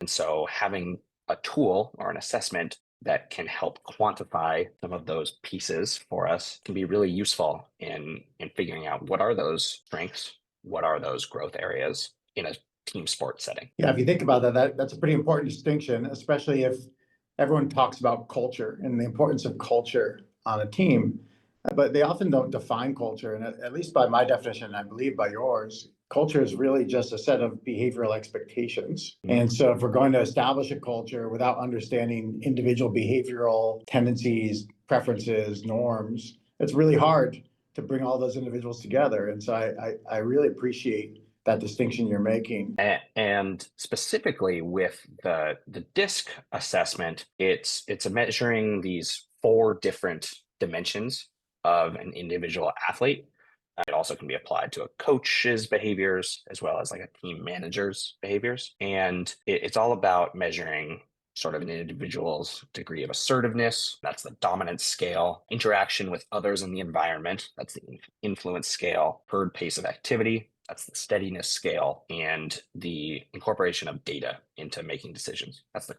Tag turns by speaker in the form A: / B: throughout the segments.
A: And so having a tool or an assessment that can help quantify some of those pieces for us can be really useful in figuring out what are those strengths, what are those growth areas in a team sport setting.
B: Yeah, if you think about that, that's a pretty important distinction, especially if everyone talks about culture and the importance of culture on a team, but they often don't define culture. And at least by my definition, I believe by yours, culture is really just a set of behavioral expectations.
A: Mhm.
B: And so if we're going to establish a culture without understanding individual behavioral tendencies, preferences, norms, it's really hard to bring all those individuals together. And so I really appreciate that distinction you're making.
A: And specifically with the DISC assessment, it's a measuring these four different dimensions of an individual athlete. It also can be applied to a coach's behaviors as well as like a team manager's behaviors. And it's all about measuring sort of an individual's degree of assertiveness. That's the dominance scale. Interaction with others in the environment. That's the influence scale. Preferred pace of activity. That's the steadiness scale. And the incorporation of data into making decisions. That's the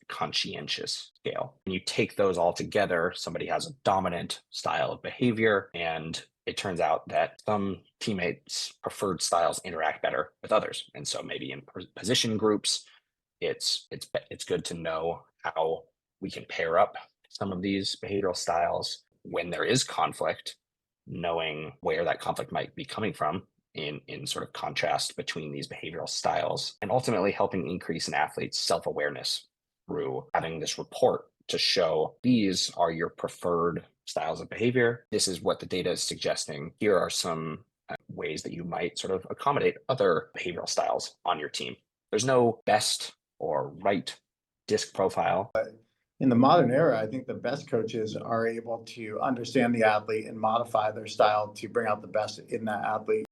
A: conscientious scale. When you take those all together, somebody has a dominant style of behavior, and it turns out that some teammates' preferred styles interact better with others. And so maybe in position groups, it's good to know how we can pair up some of these behavioral styles when there is conflict, knowing where that conflict might be coming from in sort of contrast between these behavioral styles, and ultimately helping increase an athlete's self-awareness through having this report to show these are your preferred styles of behavior. This is what the data is suggesting. Here are some ways that you might sort of accommodate other behavioral styles on your team. There's no best or right disc profile.
B: In the modern era, I think the best coaches are able to understand the athlete and modify their style to bring out the best in that athlete.